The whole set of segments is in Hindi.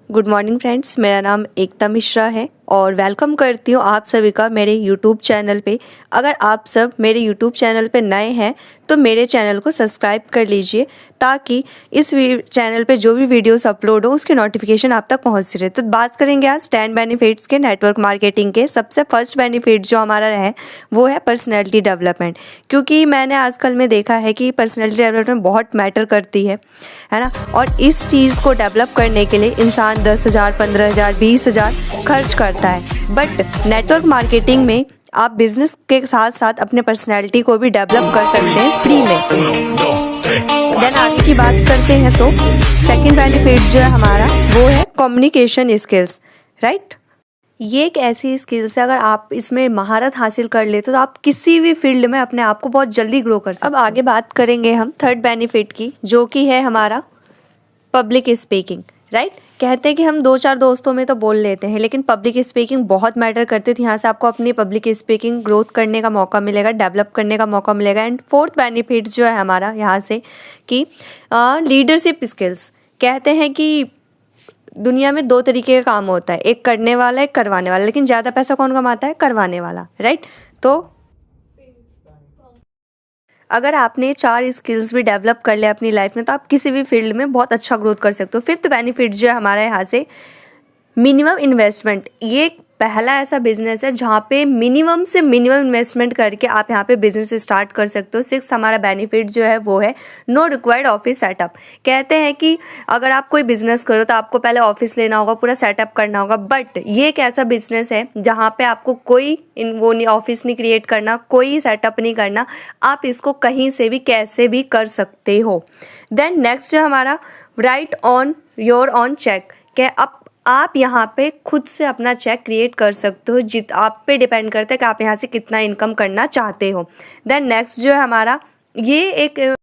गुड मॉर्निंग फ्रेंड्स, मेरा नाम एकता मिश्रा है और वेलकम करती हूँ आप सभी का मेरे यूट्यूब चैनल पे। अगर आप सब मेरे यूट्यूब चैनल पे नए हैं तो मेरे चैनल को सब्सक्राइब कर लीजिए ताकि इस चैनल पे जो भी वीडियोस अपलोड हो उसके नोटिफिकेशन आप तक पहुँच रहे। तो बात करेंगे आज 10 बेनिफिट्स के नेटवर्क मार्केटिंग के। सबसे फर्स्ट बेनिफिट जो हमारा है वो है पर्सनैलिटी डेवलपमेंट, क्योंकि मैंने आजकल में देखा है कि पर्सनैलिटी डेवलपमेंट बहुत मैटर करती है ना। और इस चीज़ को डेवलप करने के लिए इंसान 10,000, 15,000, 20,000 खर्च करता है, बट नेटवर्क मार्केटिंग में आप बिजनेस के साथ साथ अपने पर्सनैलिटी को भी डेवलप कर सकते हैं फ्री में। देन आगे की बात करते हैं तो सेकंड बेनिफिट जो है हमारा वो है कम्युनिकेशन स्किल्स, राइट। ये एक ऐसी स्किल्स है, अगर आप इसमें महारत हासिल कर लेते तो आप किसी भी फील्ड में अपने आप को बहुत जल्दी ग्रो कर सकते। अब आगे बात करेंगे हम थर्ड बेनिफिट की, जो कि है हमारा पब्लिक स्पीकिंग, राइट। कहते हैं कि हम 2-4 दोस्तों में तो बोल लेते हैं, लेकिन पब्लिक स्पीकिंग बहुत मैटर करती थी। यहाँ से आपको अपनी पब्लिक स्पीकिंग ग्रोथ करने का मौका मिलेगा, डेवलप करने का मौका मिलेगा। एंड फोर्थ बेनिफिट जो है हमारा यहाँ से कि लीडरशिप स्किल्स। कहते हैं कि दुनिया में 2 तरीके का काम होता है, एक करने वाला, एक करवाने वाला, लेकिन ज़्यादा पैसा कौन कमाता है? करवाने वाला, राइट। तो अगर आपने 4 स्किल्स भी डेवलप कर लिया अपनी लाइफ में तो आप किसी भी फील्ड में बहुत अच्छा ग्रोथ कर सकते हो। फिफ्थ बेनिफिट जो है हमारा यहाँ से मिनिमम इन्वेस्टमेंट। ये एक पहला ऐसा बिजनेस है जहाँ पे मिनिमम से मिनिमम इन्वेस्टमेंट करके आप यहाँ पे बिजनेस स्टार्ट कर सकते हो। सिक्स हमारा बेनिफिट जो है वो है नो रिक्वायर्ड ऑफिस सेटअप। कहते हैं कि अगर आप कोई बिजनेस करो तो आपको पहले ऑफिस लेना होगा, पूरा सेटअप करना होगा, बट ये एक ऐसा बिजनेस है जहाँ पे आपको कोई वो नहीं, ऑफिस नहीं क्रिएट करना, कोई सेटअप नहीं करना, आप इसको कहीं से भी कैसे भी कर सकते हो। देन नेक्स्ट जो हमारा write on your own check. क्या आप यहाँ पे खुद से अपना चेक क्रिएट कर सकते हो, आप पे डिपेंड करता है कि आप यहाँ से कितना इनकम करना चाहते हो। देन नेक्स्ट जो है हमारा ये एक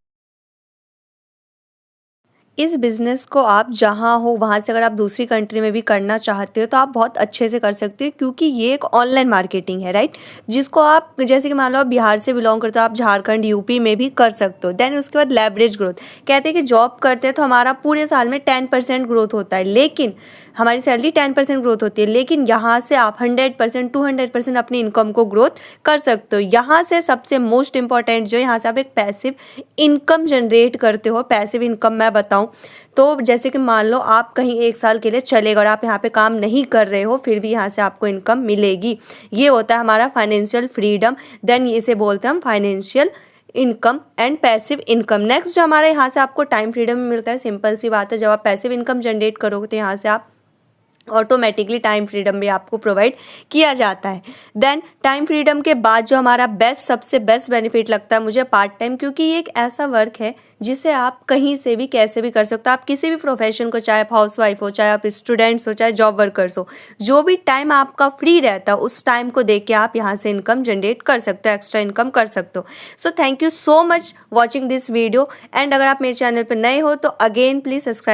इस बिज़नेस को आप जहाँ हो वहाँ से अगर आप दूसरी कंट्री में भी करना चाहते हो तो आप बहुत अच्छे से कर सकते हो, क्योंकि ये एक ऑनलाइन मार्केटिंग है, राइट। जिसको आप जैसे कि मान लो आप बिहार से बिलोंग करते हो, आप झारखंड, यूपी में भी कर सकते हो। देन उसके बाद लेवरेज ग्रोथ। कहते हैं कि जॉब करते हैं तो हमारा पूरे साल में 10% ग्रोथ होता है, लेकिन हमारी सैलरी 10% ग्रोथ होती है, लेकिन यहाँ से आप 100%, 200% अपनी इनकम को ग्रोथ कर सकते हो। यहाँ से सबसे मोस्ट इंपॉर्टेंट जो यहाँ से आप एक पैसिव इनकम जनरेट करते हो। पैसिव इनकम मैं बताऊँ तो जैसे कि मान लो आप कहीं 1 साल के लिए चले गए और आप यहाँ पे काम नहीं कर रहे हो, फिर भी यहाँ से आपको इनकम मिलेगी। ये होता है हमारा फाइनेंशियल फ्रीडम। देन इसे बोलते हैं हम financial income and passive income. Next जो हमारे यहाँ से आपको टाइम फ्रीडम मिलता है। सिंपल सी बात है, जब आप पैसिव इनकम जनरेट करोगे तो यहाँ से आप ऑटोमेटिकली टाइम फ्रीडम भी आपको प्रोवाइड किया जाता है। देन टाइम फ्रीडम के बाद जो हमारा सबसे बेस्ट बेनिफिट लगता है मुझे पार्ट टाइम, क्योंकि ये एक ऐसा वर्क है जिसे आप कहीं से भी कैसे भी कर सकते हो। आप किसी भी प्रोफेशन को, चाहे आप हाउसवाइफ हो, चाहे आप स्टूडेंट्स हो, चाहे जॉब वर्कर्स हो, जो भी टाइम आपका फ्री रहता है उस टाइम को देख के आप यहाँ से इनकम जनरेट कर सकते हो, एक्स्ट्रा इनकम कर सकते हो। So thank you so much watching this video. And अगर आप मेरे चैनल पर नए हो तो अगेन प्लीज़ सब्सक्राइब।